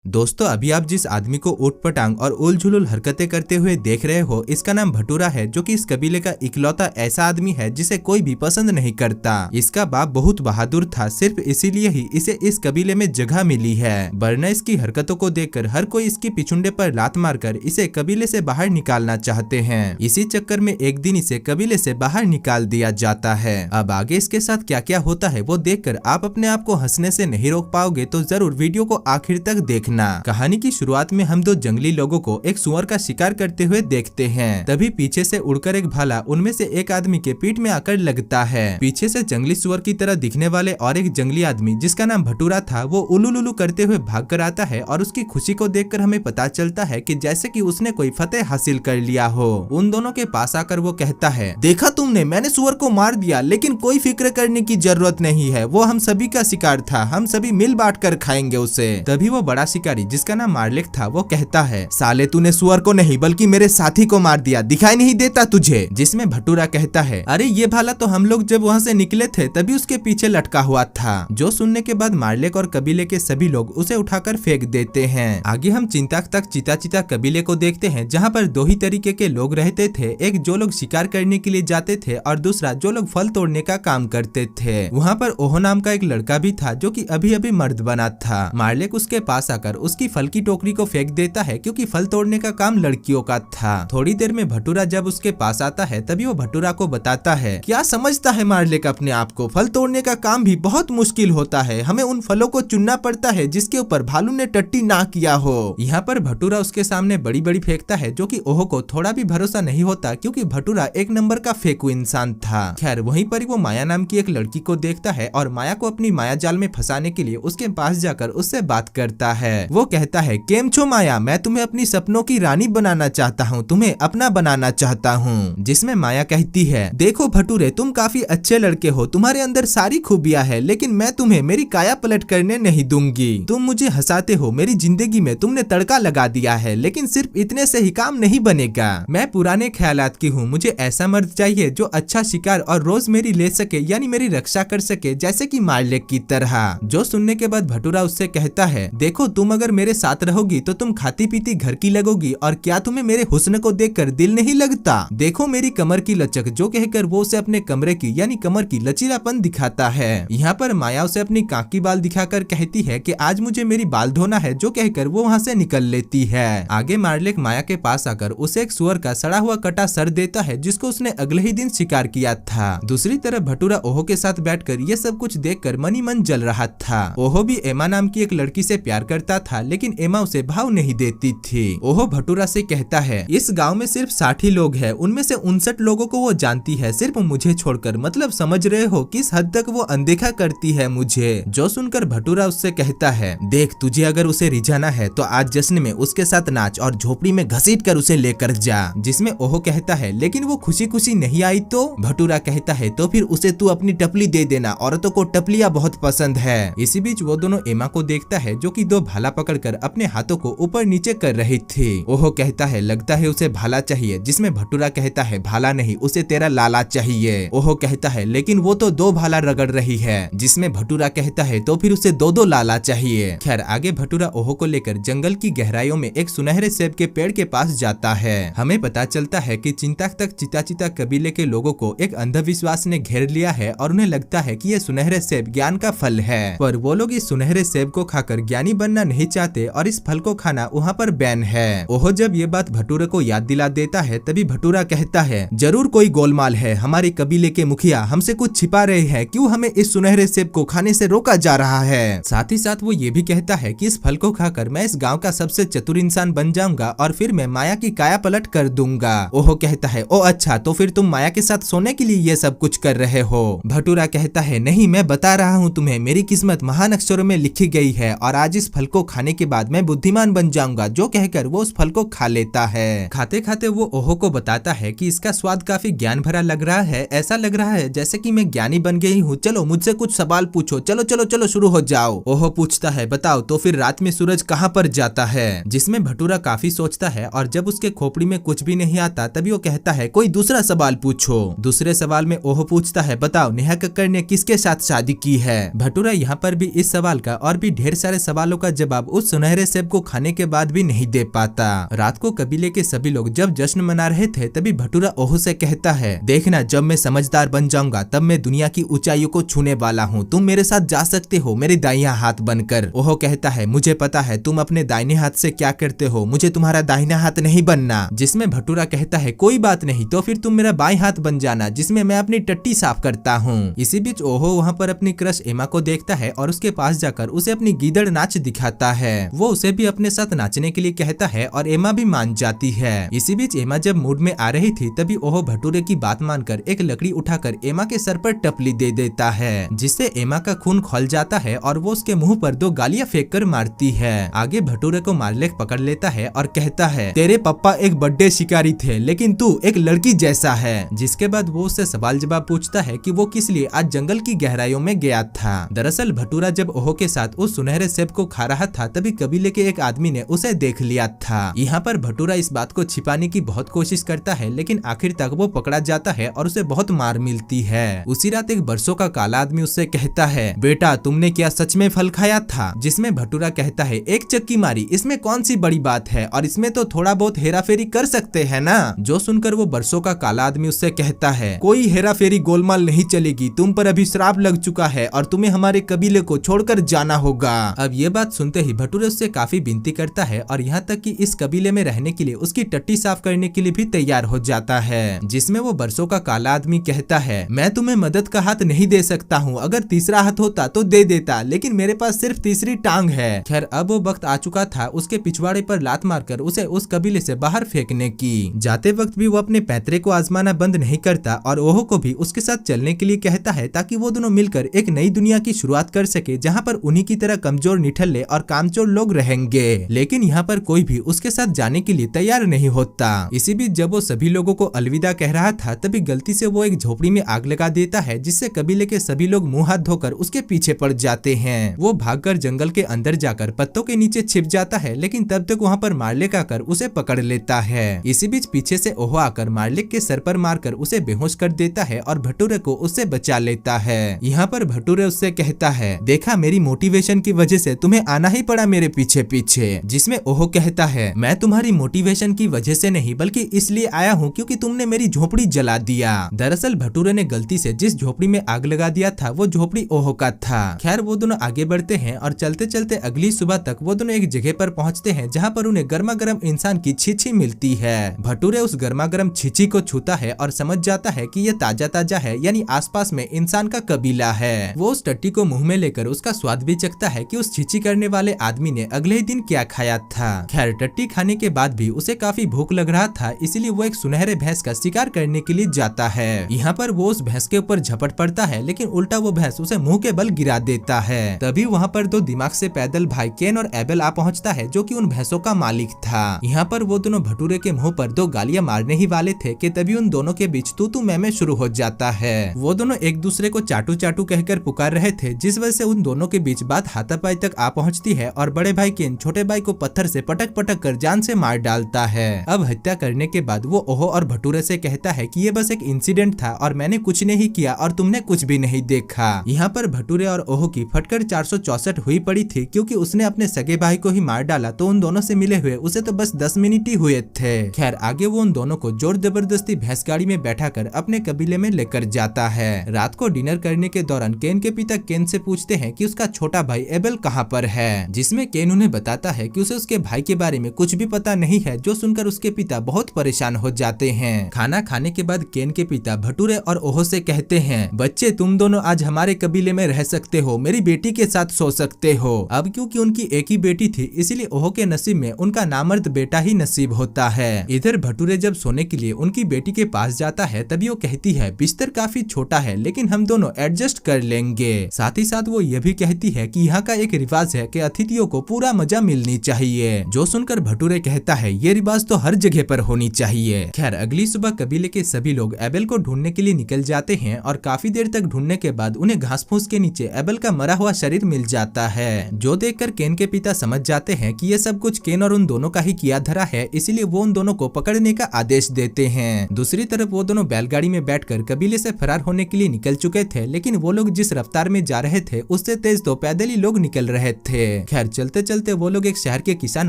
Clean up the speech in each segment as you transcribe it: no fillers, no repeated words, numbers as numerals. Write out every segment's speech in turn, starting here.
दोस्तों अभी आप जिस आदमी को ऊट पटांग और उल झुलुल हरकतें करते हुए देख रहे हो, इसका नाम भटूरा है, जो कि इस कबीले का इकलौता ऐसा आदमी है जिसे कोई भी पसंद नहीं करता। इसका बाप बहुत बहादुर था, सिर्फ इसीलिए ही इसे इस कबीले में जगह मिली है, वरना इसकी हरकतों को देखकर हर कोई इसकी पिछुंडे पर लात मारकर इसे कबीले से बाहर निकालना चाहते हैं। इसी चक्कर में एक दिन इसे कबीले से बाहर निकाल दिया जाता है। अब आगे इसके साथ क्या क्या होता है वो देखकर आप अपने आप को हंसने से नहीं रोक पाओगे, तो जरूर वीडियो को आखिर तक देखना। कहानी की शुरुआत में हम दो जंगली लोगों को एक सुअर का शिकार करते हुए देखते हैं। तभी पीछे से उड़कर एक भाला उनमें से एक आदमी के पीठ में आकर लगता है। पीछे से जंगली सुअर की तरह दिखने वाले और एक जंगली आदमी जिसका नाम भटूरा था, वो उलुलुलु करते हुए भाग कर आता है और उसकी खुशी को देखकर हमें पता चलता है कि जैसे कि उसने कोई फतेह हासिल कर लिया हो। उन दोनों के पास आकर वो कहता है, देखा तुमने, मैंने सुअर को मार दिया, लेकिन कोई फिक्र करने की जरूरत नहीं है, वो हम सभी का शिकार था, हम सभी मिल बांट कर खाएंगे उसे। तभी वो बड़ा शिकारी जिसका नाम मार्लेक था, वो कहता है, साले तूने सुअर को नहीं बल्कि मेरे साथी को मार दिया, दिखाई नहीं देता तुझे? जिसमें भटूरा कहता है, अरे ये भाला तो हम लोग जब वहाँ से निकले थे तभी उसके पीछे लटका हुआ था। जो सुनने के बाद मार्लेक और कबीले के सभी लोग उसे उठाकर फेंक देते हैं। आगे हम चिंताक तक चिता चिता कबीले को देखते हैं, जहाँ पर दो ही तरीके के लोग रहते थे, एक जो लोग शिकार करने के लिए जाते थे और दूसरा जो लोग फल तोड़ने का काम करते थे। वहाँ पर ओहो नाम का एक लड़का भी था जो कि अभी अभी मर्द बना था। मार्लेक उसके पास आकर उसकी फल की टोकरी को फेंक देता है, क्योंकि फल तोड़ने का काम लड़कियों का था। थोड़ी देर में भटूरा जब उसके पास आता है तभी वो भटूरा को बताता है, क्या समझता है मार्लेक अपने आप को, फल तोड़ने का काम भी बहुत मुश्किल होता है, हमें उन फलों को चुनना पड़ता है जिसके ऊपर भालू ने टट्टी ना किया हो। यहाँ पर भटूरा उसके सामने बड़ी बड़ी फेंकता है, जो कि ओहो को थोड़ा भी भरोसा नहीं होता, क्योंकि भटूरा एक नंबर का फेंकू इंसान था। खैर वहीं पर वो माया नाम की एक लड़की को देखता है और माया को अपनी माया जाल में फंसाने के लिए उसके पास जाकर उससे बात करता है। वो कहता है, केम छो माया, मैं तुम्हें अपनी सपनों की रानी बनाना चाहता हूँ, तुम्हें अपना बनाना चाहता हूँ। जिसमें माया कहती है, देखो भटूरे, तुम काफी अच्छे लड़के हो, तुम्हारे अंदर सारी खूबियां है, लेकिन मैं तुम्हें मेरी काया पलट करने नहीं दूंगी। तुम मुझे हंसाते हो, मेरी जिंदगी में तुमने तड़का लगा दिया है, लेकिन सिर्फ इतने से ही काम नहीं बनेगा। मैं पुराने ख्यालात की हूँ, मुझे ऐसा मर्द चाहिए जो अच्छा शिकार और रोज मेरी ले सके, यानी मेरी रक्षा कर सके, जैसे कि मार्लेक की तरह। जो सुनने के बाद भटूरा उससे कहता है, देखो तुम अगर मेरे साथ रहोगी तो तुम खाती पीती घर की लगोगी, और क्या तुम्हें मेरे हुस्न को देखकर दिल नहीं लगता? देखो मेरी कमर की लचक, जो कहकर वो उसे अपने कमरे की यानी कमर की लचीलापन दिखाता है। यहाँ पर माया उसे अपनी काकी बाल दिखाकर कहती है कि आज मुझे मेरी बाल धोना है, जो कहकर वो वहाँ से निकल लेती है। आगे मार्लेक माया के पास आकर उसे एक सुअर का सड़ा हुआ कटा सर देता है, जिसको उसने अगले ही दिन शिकार किया था। दूसरी तरफ भटूरा ओहो के साथ बैठकर ये सब कुछ देखकर मन ही मन जल रहा था। ओहो भी एमा नाम की एक लड़की से प्यार करता था, लेकिन एमा उसे भाव नहीं देती थी। ओहो भटूरा से कहता है, इस गांव में सिर्फ 60 लोग हैं, उनमें से 59 लोगों को वो जानती है, सिर्फ मुझे छोड़कर। मतलब समझ रहे हो किस हद तक वो अनदेखा करती है मुझे। जो सुनकर भटूरा उससे कहता है, देख तुझे अगर उसे रिझाना है तो आज जश्न में उसके साथ नाच और झोपड़ी में घसीट कर उसे लेकर जा। जिसमें ओहो कहता है, लेकिन वो खुशी खुशी नहीं आई तो? भटूरा कहता है, तो फिर उसे तू अपनी टपली दे देना, औरतों को टपलियां बहुत पसंद है। इसी बीच वो दोनों एमा को देखता है, जो कि दो भाला पकड़कर अपने हाथों को ऊपर नीचे कर रही थी। ओहो कहता है, लगता है उसे भाला चाहिए। जिसमें भटूरा कहता है, भाला नहीं, उसे तेरा लाला चाहिए। ओहो कहता है, लेकिन वो तो दो भाला रगड़ रही है। जिसमें भटूरा कहता है, तो फिर उसे दो दो लाला चाहिए। खैर आगे भटूरा ओहो को लेकर जंगल की गहराइयों में एक सुनहरे सेब के पेड़ के पास जाता है। हमें पता चलता है कि चिंताक तक चिता चिता कबीले के लोगों को एक अंधविश्वास ने घेर लिया है, और उन्हें लगता है कि ये सुनहरे सेब ज्ञान का फल है। पर वो लोग इस सुनहरे सेब को खाकर ज्ञानी बनना नहीं चाहते, और इस फल को खाना वहाँ पर बैन है। ओहो जब ये बात भटूरे को याद दिला देता है, तभी भटूरा कहता है, जरूर कोई गोलमाल है, हमारे कबीले के मुखिया हमसे कुछ छिपा रहे हैं, क्यों हमें इस सुनहरे सेब को खाने से रोका जा रहा है? साथ ही साथ वो ये भी कहता है कि इस फल को खाकर मैं इस गांव का सबसे चतुर इंसान बन जाऊंगा, और फिर मैं माया की काया पलट कर दूंगा। ओहो कहता है, ओ अच्छा, तो फिर तुम माया के साथ सोने के लिए ये सब कुछ कर रहे हो? भटूरा कहता है, नहीं, मैं बता रहा हूँ तुम्हें, मेरी किस्मत महान अक्षरों में लिखी गई है, और आज इस फल को खाने के बाद मैं बुद्धिमान बन जाऊंगा। जो कहकर वो उस फल को खा लेता है। खाते खाते वो ओहो को बताता है कि इसका स्वाद काफी ज्ञान भरा लग रहा है, ऐसा लग रहा है जैसे कि मैं ज्ञानी बन गई हूँ, चलो मुझसे कुछ सवाल पूछो, चलो चलो चलो शुरू हो जाओ। ओहो पूछता है, बताओ तो फिर रात में सूरज कहाँ पर जाता है? जिसमें भटूरा काफी सोचता है, और जब उसके खोपड़ी में कुछ भी नहीं आता तभी वो कहता है, कोई दूसरा सवाल पूछो। दूसरे सवाल में ओहो पूछता है, बताओ नेहा कक्कड़ ने किसके साथ शादी की है? भटूरा यहाँ पर भी इस सवाल का और भी ढेर सारे सवालों का जवाब जवाब उस सुनहरे सेब को खाने के बाद भी नहीं दे पाता। रात को कबीले के सभी लोग जब जश्न मना रहे थे तभी भटूरा ओहो से कहता है, देखना जब मैं समझदार बन जाऊंगा तब मैं दुनिया की ऊंचाइयों को छूने वाला हूँ, तुम मेरे साथ जा सकते हो मेरे दाहिना हाथ बनकर। ओहो कहता है, मुझे पता है तुम अपने दाहिने हाथ से क्या करते हो, मुझे तुम्हारा दाहिना हाथ नहीं बनना। जिसमें भटूरा कहता है, कोई बात नहीं, तो फिर तुम मेरा बाएं हाथ बन जाना जिसमें मैं अपनी टट्टी साफ करता हूँ। इसी बीच ओहो वहाँ पर अपनी क्रश एमा को देखता है और उसके पास जाकर उसे अपनी गीदड़ नाच दिखाता है। वो उसे भी अपने साथ नाचने के लिए कहता है और एमा भी मान जाती है। इसी बीच एमा जब मूड में आ रही थी तभी ओहो भटूरे की बात मानकर एक लकड़ी उठाकर एमा के सर पर टपली दे देता है, जिससे एमा का खून खौल जाता है और वो उसके मुंह पर 2 गालियां फेंक कर मारती है। आगे भटूरे को मार्लेक पकड़ लेता है और कहता है, तेरे पापा एक बड़े शिकारी थे लेकिन तू एक लड़की जैसा है। जिसके बाद वो उससे सवाल जवाब पूछता है कि वो किस लिए आज जंगल की गहराइयों में गया था। दरअसल भटूरा जब ओहो के साथ उस सुनहरे सेब को खा रहा था तभी कबीले के एक आदमी ने उसे देख लिया था। यहाँ पर भटूरा इस बात को छिपाने की बहुत कोशिश करता है लेकिन आखिर तक वो पकड़ा जाता है और उसे बहुत मार मिलती है। उसी रात एक बरसों का काला आदमी उससे कहता है, बेटा तुमने क्या सच में फल खाया था? जिसमें भटूरा कहता है, एक चक्की मारी इसमें कौन सी बड़ी बात है और इसमें तो थोड़ा बहुत हेरा फेरी कर सकते हैं ना। जो सुनकर वो बरसों का काला आदमी उससे कहता है, कोई हेरा फेरी गोलमाल नहीं चलेगी, तुम पर अभी श्राप लग चुका है और तुम्हें हमारे कबीले को छोड़कर जाना होगा। अब ये बात सुनते ही भटूरे उससे काफी विनती करता है और यहाँ तक कि इस कबीले में रहने के लिए उसकी टट्टी साफ करने के लिए भी तैयार हो जाता है। जिसमें वो बरसों का काला आदमी कहता है, मैं तुम्हें मदद का हाथ नहीं दे सकता हूँ, अगर तीसरा हाथ होता तो दे देता लेकिन मेरे पास सिर्फ तीसरी टांग है। खैर अब वो वक्त आ चुका था उसके पिछवाड़े पर लात मारकर उसे उस कबीले से बाहर फेंकने की। जाते वक्त भी वो अपने पैतरे को आजमाना बंद नहीं करता और ओहो को भी उसके साथ चलने के लिए कहता है ताकि वो दोनों मिलकर एक नई दुनिया की शुरुआत कर सके जहाँ पर उन्हीं की तरह कमजोर निठल्ले और कामचोर लोग रहेंगे। लेकिन यहाँ पर कोई भी उसके साथ जाने के लिए तैयार नहीं होता। इसी बीच जब वो सभी लोगों को अलविदा कह रहा था तभी गलती से वो एक झोपड़ी में आग लगा देता है जिससे कबीले के सभी लोग मुंह हाथ धोकर उसके पीछे पड़ जाते हैं। वो भागकर जंगल के अंदर जाकर पत्तों के नीचे छिप जाता है लेकिन तब तक वहाँ पर मार्लेक आकर उसे पकड़ लेता है। इसी बीच पीछे से ओहो आकर मार्लेक के सर पर मारकर उसे बेहोश कर देता है और भटूरे को उससे बचा लेता है। यहाँ पर भटूरे उससे कहता है, देखा मेरी मोटिवेशन की वजह से तुम्हें आना ही पड़ा मेरे पीछे पीछे। जिसमें ओहो कहता है, मैं तुम्हारी मोटिवेशन की वजह से नहीं बल्कि इसलिए आया हूँ क्योंकि तुमने मेरी झोपड़ी जला दिया। दरअसल भटूरे ने गलती से जिस झोपड़ी में आग लगा दिया था वो झोपड़ी ओहो का था। खैर वो दोनों आगे बढ़ते हैं और चलते चलते अगली सुबह तक वो दोनों एक जगह पर पहुँचते हैं जहाँ पर उन्हें गर्मा गर्म इंसान की छीछी मिलती है। भटूरे उस गर्मा गर्म छीछी को छूता है और समझ जाता है कि ये ताजा ताजा है यानी आसपास में इंसान का कबीला है। वो उस टट्टी को मुंह में लेकर उसका स्वाद भी चखता है कि उस छीछी करने वाले आदमी ने अगले ही दिन क्या खाया था। खैर टट्टी खाने के बाद भी उसे काफी भूख लग रहा था इसलिए वो एक सुनहरे भैंस का शिकार करने के लिए जाता है। यहाँ पर वो उस भैंस के ऊपर झपट पड़ता है लेकिन उल्टा वो भैंस उसे मुंह के बल गिरा देता है। तभी वहाँ पर 2 दिमाग से पैदल भाई केन और एबेल आ पहुँचता है जो कि उन भैंसों का मालिक था। यहाँ पर वो दोनों भटूरे के मुंह पर 2 गालियां मारने ही वाले थे कि तभी उन दोनों के बीच तू तू मैं शुरू हो जाता है। वो दोनों एक दूसरे को चाटू चाटू कहकर पुकार रहे थे जिस वजह से उन दोनों के बीच बात हाथापाई तक आ पहुँचती है और बड़े भाई केन छोटे भाई को पत्थर से पटक पटक कर जान से मार डालता है। अब हत्या करने के बाद वो ओहो और भटूरे से कहता है कि ये बस एक इंसिडेंट था और मैंने कुछ नहीं किया और तुमने कुछ भी नहीं देखा। यहाँ पर भटूरे और ओहो की फटकर 464 हुई पड़ी थी क्योंकि उसने अपने सगे भाई को ही मार डाला तो उन दोनों से मिले हुए उसे तो बस 10 मिनट ही हुए थे। खैर आगे वो उन दोनों को जोर जबरदस्ती भैंस गाड़ी में बैठाकर अपने कबीले में लेकर जाता है। रात को डिनर करने के दौरान केन के पिता केन से पूछते हैं कि उसका छोटा भाई एबेल कहाँ पर है, जिसमें केन उन्हें बताता है कि उसे उसके भाई के बारे में कुछ भी पता नहीं है, जो सुनकर उसके पिता बहुत परेशान हो जाते हैं। खाना खाने के बाद केन के पिता भटूरे और ओहो से कहते हैं, बच्चे तुम दोनों आज हमारे कबीले में रह सकते हो, मेरी बेटी के साथ सो सकते हो। अब क्योंकि उनकी एक ही बेटी थी इसलिए ओहो के नसीब में उनका नामर्द बेटा ही नसीब होता है। इधर भटूरे जब सोने के लिए उनकी बेटी के पास जाता है तभी वो कहती है बिस्तर काफी छोटा है लेकिन हम दोनों एडजस्ट कर लेंगे। साथ ही साथ वो ये भी कहती है कि यहाँ का एक रिवाज है कि अतिथियों को पूरा मजा मिलनी चाहिए, जो सुनकर भटूरे कहता है ये रिवाज तो हर जगह पर होनी चाहिए। खैर अगली सुबह कबीले के सभी लोग एबेल को ढूंढने के लिए निकल जाते हैं और काफी देर तक ढूंढने के बाद उन्हें घास फूस के नीचे एबेल का मरा हुआ शरीर मिल जाता है, जो देखकर केन के पिता समझ जाते हैं कि ये सब कुछ केन और उन दोनों का ही किया धरा है, इसलिए वो उन दोनों को पकड़ने का आदेश देते हैं। दूसरी तरफ वो दोनों बैलगाड़ी में बैठकर कबीले से फरार होने के लिए निकल चुके थे, लेकिन वो लोग जिस रफ्तार में जा रहे थे उससे तेज तो पैदल ही लोग निकल रहे थे। खैर चलते चलते वो लोग एक शहर के किसान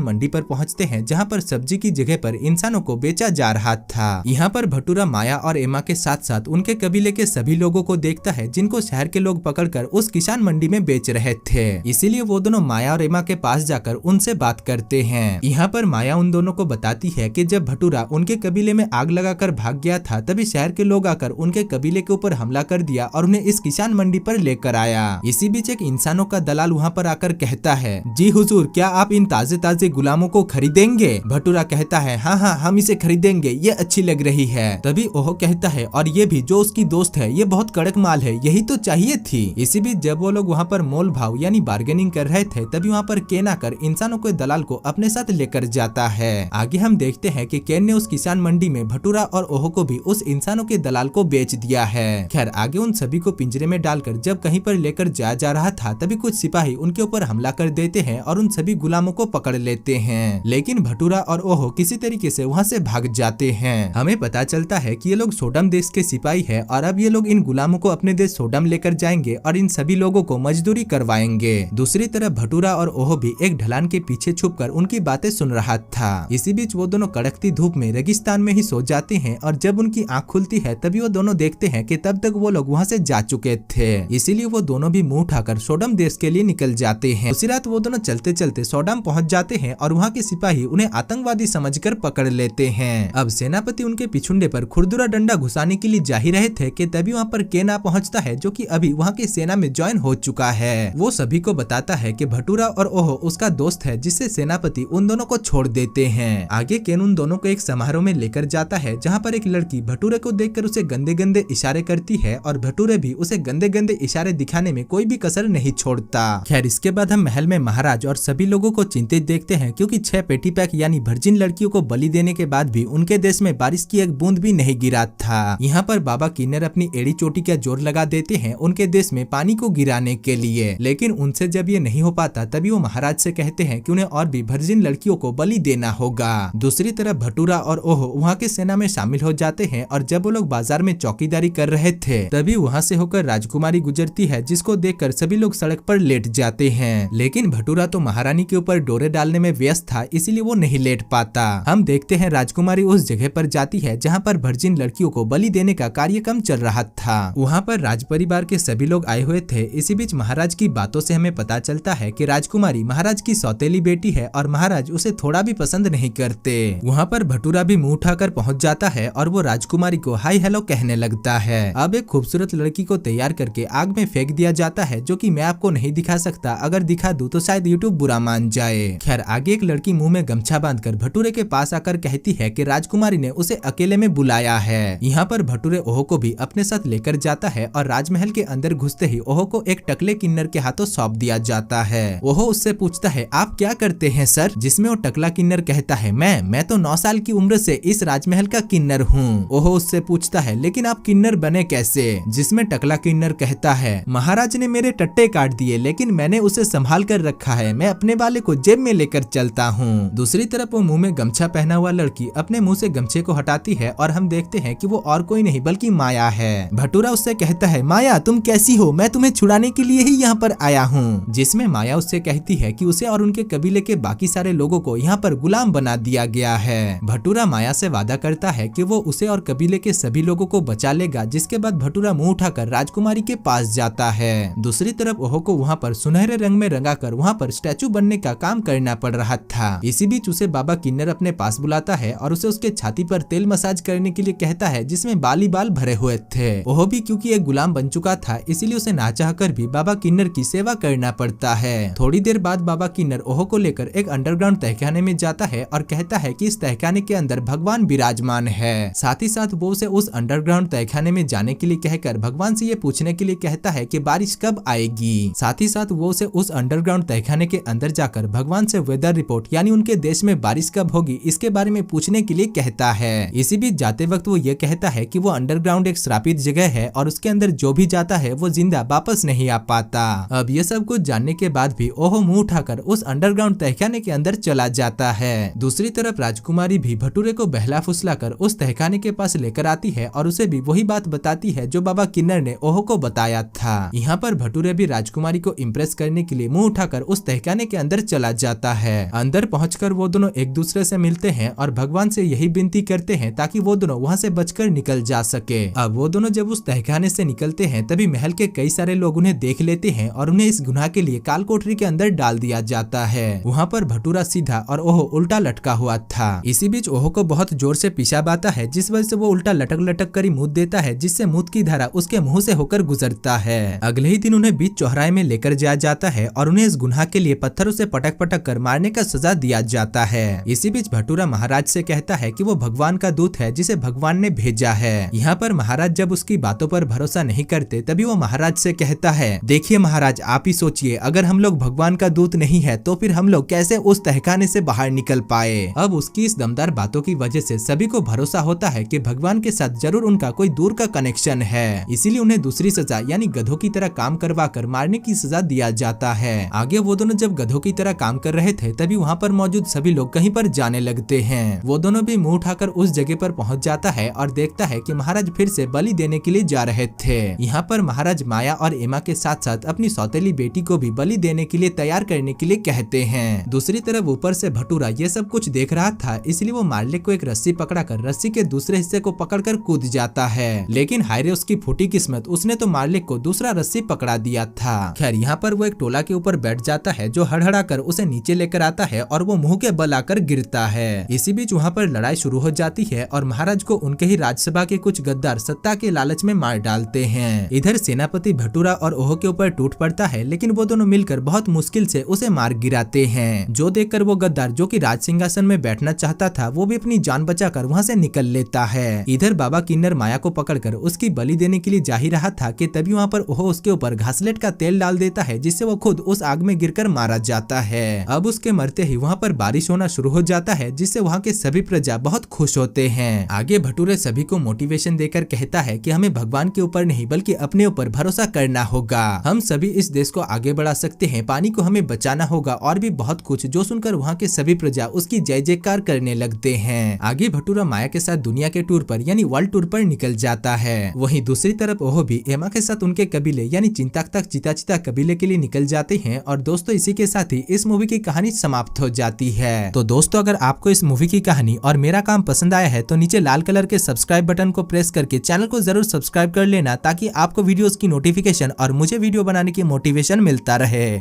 मंडी पर पहुंचते हैं, जहां पर सब्जी की जगह पर इंसानों को बेचा जा रहा था। यहाँ पर भटूरा माया और एमा के साथ साथ उनके कबीले के सभी लोगों को देखता है, जिनको शहर के लोग पकड़कर उस किसान मंडी में बेच रहे थे। इसीलिए वो दोनों माया और एमा के पास जाकर उनसे बात करते हैं। यहाँ पर माया उन दोनों को बताती है कि जब भटूरा उनके कबीले में आग लगाकर भाग गया था, तभी शहर के लोग आकर उनके कबीले के ऊपर हमला कर दिया और उन्हें इस किसान मंडी पर लेकर आया। इसी बीच एक इंसानों का दलाल वहाँ पर आकर कहता है, जी हुजूर, क्या आप इन ताजे ताजे गुलामों को खरीदेंगे? भटूरा कहता है, हाँ हाँ, हम इसे खरीदेंगे, ये अच्छी लग रही है। तभी ओहो कहता है, और ये भी जो उसकी दोस्त है, ये बहुत कड़क माल है, यही तो चाहिए थी। इसी बीच जब वो लोग वहाँ पर मोल भाव यानी बार्गेनिंग कर रहे थे, तभी वहाँ पर केन आकर इंसानों के दलाल को अपने साथ लेकर जाता है। आगे हम देखते हैं कि केन ने उस किसान मंडी में भटूरा और ओहो को भी उस इंसानों के दलाल को बेच दिया है। खैर आगे उन सभी को पिंजरे में डालकर जब कहीं पर लेकर जाया जा रहा था, तभी कुछ सिपाही उनके ऊपर हमला कर देते हैं और उन सभी गुलामों को पकड़ लेते हैं। लेकिन भटूरा और ओहो किसी तरीके से वहाँ से भाग जाते हैं। हमें पता चलता है कि ये लोग सोडम देश के सिपाही है और अब ये लोग इन गुलामों को अपने देश सोडम लेकर जाएंगे और इन सभी लोगों को मजदूरी करवाएंगे। दूसरी तरफ भटूरा और ओहो भी एक ढलान के पीछे छुपकर उनकी बातें सुन रहा था। इसी बीच वो दोनों कड़कती धूप में रेगिस्तान में ही सो जाते हैं और जब उनकी आंख खुलती है, तभी वो दोनों देखते हैं कि तब तक वो लोग वहाँ से जा चुके थे। इसीलिए वो दोनों भी मुंह उठाकर सोडम देश के लिए निकल जाते हैं। उसी रात वो दोनों चलते चलते सोडम पहुँच जाते हैं और वहाँ के सिपाही उन्हें आतंकवादी समझकर पकड़ लेते हैं। अब सेनापति उनके पिछुंडे पर खुरदुरा डंडा घुसाने के लिए जा ही रहे थे कि तभी वहाँ पर केन आ पहुँचता है, जो कि अभी वहाँ की सेना में ज्वाइन हो चुका है। वो सभी को बताता है कि भटूरा और ओहो उसका दोस्त है, जिससे सेनापति उन दोनों को छोड़ देते हैं। आगे केन उन दोनों को एक समारोह में लेकर जाता है, जहाँ पर एक लड़की भटूरे को देखकर उसे गंदे गंदे इशारे करती है और भटूरे भी उसे गंदे गंदे इशारे दिखाने में कोई भी कसर नहीं छोड़ता। खैर इसके बाद हम महल में महाराज और सभी लोगों को चिंतित देखते हैं, क्योंकि 6 पेटी पैक यानी वर्जिन लड़कियों को बलि देने के बाद भी उनके देश में बारिश की एक बूंद भी नहीं गिरा था। यहाँ पर बाबा किन्नर अपनी एड़ी चोटी का जोर लगा देते हैं उनके देश में पानी को गिराने के लिए, लेकिन उनसे जब ये नहीं हो पाता, तभी वो महाराज से कहते हैं कि उन्हें और भी वर्जिन लड़कियों को बलि देना होगा। दूसरी तरफ भटूरा और ओहो वहाँ के सेना में शामिल हो जाते हैं और जब वो लोग बाजार में चौकीदारी कर रहे थे, तभी वहाँ से होकर राजकुमारी गुजरती है, जिसको देखकर सभी लोग सड़क पर लेट जाते हैं। लेकिन भटूरा तो महारानी के ऊपर डोरे डालने में व्यस्त था, इसीलिए वो नहीं लेट पाता। हम देखते हैं राजकुमारी उस जगह पर जाती है जहाँ पर वर्जिन लड़कियों को बलि देने का कार्यक्रम चल रहा था। वहाँ पर राज परिवार के सभी लोग आए हुए थे। इसी बीच महाराज की बातों से हमें पता चलता है कि राजकुमारी महाराज की सौतेली बेटी है और महाराज उसे थोड़ा भी पसंद नहीं करते। वहाँ पर भटूरा भी मुंह उठाकर पहुँच जाता है और वो राजकुमारी को हाय हेलो कहने लगता है। अब एक खूबसूरत लड़की को तैयार करके आग में फेंक दिया जाता है, जो कि मैं आपको नहीं दिखा सकता, अगर दिखा दूं तो शायद यूट्यूब बुरा मान जाए। खैर आगे एक लड़की मुंह में गमछा बांधकर भटूरे के पास आकर कहती है कि राजकुमारी ने उसे अकेले में बुलाया है। यहाँ पर भटूरे ओहो को भी अपने साथ लेकर जाता है और राजमहल के अंदर घुसते ही ओहो को एक टकले किन्नर के हाथों सौंप दिया जाता है। ओहो उससे पूछता है, आप क्या करते हैं सर? जिसमें वो टकला किन्नर कहता है, मैं तो 9 साल की उम्र से इस राजमहल का किन्नर हूँ। ओहो उससे पूछता है, लेकिन आप किन्नर बने कैसे? जिसमें टकला किन्नर कहता है, महाराज ने मेरे टट्टे काट दिए, लेकिन मैंने उसे संभाल कर रखा है, मैं अपने वाले को जेब में लेकर चलता हूँ। दूसरी तरफ वो मुंह में गमछा पहना हुआ लड़की अपने मुंह से गमछे को हटाती है और हम देखते हैं कि वो और कोई नहीं बल्कि माया है। भटूरा उससे कहता है, माया तुम कैसी हो? मैं तुम्हें छुड़ाने के लिए ही यहाँ पर आया हूँ। जिसमें माया उससे कहती है कि उसे और उनके कबीले के बाकी सारे लोगों को यहाँ पर गुलाम बना दिया गया है। भटूरा माया से वादा करता है कि वो उसे और कबीले के सभी लोगों को बचा लेगा, जिसके बाद भटूरा मुंह उठाकर राजकुमारी के पास जाता है। दूसरी तरफ ओहो को वहाँ पर सुनहरे रंग में रंगाकर वहाँ पर स्टैचू बनने का काम करना पड़ रहा था। इसी बीच उसे बाबा किन्नर अपने पास बुलाता है और उसे उसके छाती पर तेल मसाज करने के लिए कहता है, जिसमें बाल ही बाल भरे हुए थे। ओहो भी क्योंकि एक गुलाम बन चुका था, इसीलिए उसे ना चाहकर भी बाबा किन्नर की सेवा करना पड़ता है। थोड़ी देर बाद बाबा किन्नर ओहो को लेकर एक अंडरग्राउंड तहखाने में जाता है और कहता है कि इस तहखाने के अंदर भगवान विराजमान है। साथ ही साथ वो उसे उस अंडरग्राउंड तहखाने में जाने के लिए कहकर भगवान से ये पूछने के लिए कहता है कि बारिश कब आएगी। साथ ही साथ वो उसे उस अंडरग्राउंड तहखाने के अंदर जाकर भगवान से वेदर रिपोर्ट यानी उनके देश में बारिश कब होगी इसके बारे में पूछने के लिए कहता है। इसी बीच जाते वक्त वो ये कहता है कि वो अंडरग्राउंड एक श्रापित जगह है और उसके अंदर जो भी जाता है वो जिंदा वापस नहीं आ पाता। अब ये सब कुछ जानने के बाद भी ओहो मुंह उठाकर उस अंडरग्राउंड तहखाने के अंदर चला जाता है। दूसरी तरफ राजकुमारी भी भटूरे को बहला फुसलाकर उस तहखाने के पास लेकर आती है और उसे भी वही बात बताती है जो बाबा किन्नर ने ओहो को बताया था। यहाँ पर भटूरे भी राजकुमारी को इम्प्रेस करने के लिए मुंह उठा उठाकर उस तहखाने के अंदर चला जाता है। अंदर पहुंचकर वो दोनों एक दूसरे से मिलते हैं और भगवान से यही विनती करते हैं ताकि वो दोनों वहां से बचकर निकल जा सके। अब वो दोनों जब उस तहखाने से निकलते हैं तभी महल के कई सारे लोग उन्हें देख लेते हैं और उन्हें इस गुनाह के लिए काल कोठरी के अंदर डाल दिया जाता है। वहाँ पर भटूरा सीधा और ओहो उल्टा लटका हुआ था। इसी बीच ओहो को बहुत जोर से पेशाब आता है, जिस वजह से वो उल्टा लटक लटक कर ही मुँह देता है, जिससे मूत की धारा उसके मुंह से होकर गुजरता है। अगले ही दिन उन्हें बीच चौराहे में लेकर जाया जाता है और उन्हें इस गुनाह के लिए पत्थरों से पटक पटक कर मारने का सजा दिया जाता है। इसी बीच भटूरा महाराज से कहता है कि वो भगवान का दूत है जिसे भगवान ने भेजा है। यहाँ पर महाराज जब उसकी बातों पर भरोसा नहीं करते तभी वो महाराज से कहता है, देखिए महाराज, आप ही सोचिए, अगर हम लोग भगवान का दूत नहीं है तो फिर हम लोग कैसे उस तहखाने से बाहर निकल पाए। अब उसकी इस दमदार बातों की वजह से सभी को भरोसा होता है कि भगवान के साथ जरूर उनका कोई दूर का कनेक्शन है। इसीलिए उन्हें दूसरी सजा यानी गधों की तरह काम करवा कर मारने की सजा दिया जाता है। आगे वो दोनों जब गधों की तरह काम कर रहे थे तभी वहाँ पर मौजूद सभी लोग कहीं पर जाने लगते हैं। वो दोनों भी मुंह उठाकर उस जगह पर पहुँच जाता है और देखता है कि महाराज फिर से बलि देने के लिए जा रहे थे। यहाँ पर महाराज माया और एमा के साथ साथ अपनी सौतेली बेटी को भी बलि देने के लिए तैयार करने के लिए कहते हैं। दूसरी तरफ ऊपर से भटूरा ये सब कुछ देख रहा था, इसलिए वो मार्लिक को एक रस्सी पकड़ाकर रस्सी के दूसरे हिस्से को पकड़कर कूद जाता है। लेकिन हायरे उसकी फूटी किस्मत, उसने तो मार्लिक को दूसरा रस्सी पकड़ा दिया था। खैर यहाँ पर वो एक टोला के ऊपर बैठ जाता है जो हड़हड़ा कर उसे नीचे लेकर आता है और वो मुंह के बल आकर गिरता है। इसी बीच वहाँ पर लड़ाई शुरू हो जाती है और महाराज को उनके ही राज्यसभा के कुछ गद्दार सत्ता के लालच में मार डालते हैं। इधर सेनापति भटूरा और ओहो के ऊपर टूट पड़ता है, लेकिन वो दोनों मिलकर बहुत मुश्किल से उसे मार गिराते हैं। जो देखकर वो गद्दार जो कि राज सिंहासन में बैठना चाहता था वो भी अपनी जान बचाकर वहाँ से निकल लेता है। इधर बाबा किन्नर माया को पकड़कर उसकी बलि देने के लिए जा ही रहा था कि तभी वहाँ पर ओहो उसके ऊपर घासलेट का तेल डाल देता है, जिससे वो खुद उस आग में गिरकर मारा जाता है। अब उसके मरते ही वहाँ पर बारिश होना शुरू हो जाता है, जिससे वहाँ के सभी प्रजा बहुत खुश होते हैं। आगे भटूरे सभी को मोटिवेशन देकर कहता है कि हमें भगवान के ऊपर नहीं बल्कि अपने ऊपर भरोसा करना होगा। हम सभी इस देश को आगे बढ़ा सकते हैं, पानी को हमें बचाना होगा और भी बहुत कुछ, जो सुनकर वहाँ के सभी प्रजा उसकी जय जयकार करने लगते हैं। आगे भटूरा माया के साथ दुनिया के टूर पर यानी वर्ल्ड टूर पर निकल जाता है। वहीं दूसरी तरफ ओहो भी एमा के साथ उनके कबीले यानी चिंताक तक चिता कबीले के लिए निकल जाते हैं। और दोस्तों इसी के साथ ही इस मूवी की कहानी समाप्त हो जाती है। तो दोस्तों अगर आपको इस मूवी की कहानी और मेरा काम पसंद आया है तो नीचे लाल कलर के सब्सक्राइब बटन को प्रेस करके चैनल को जरूर सब्सक्राइब कर लेना, ताकि आपको वीडियोस की नोटिफिकेशन और मुझे वीडियो बनाने की मोटिवेशन मिलता रहे।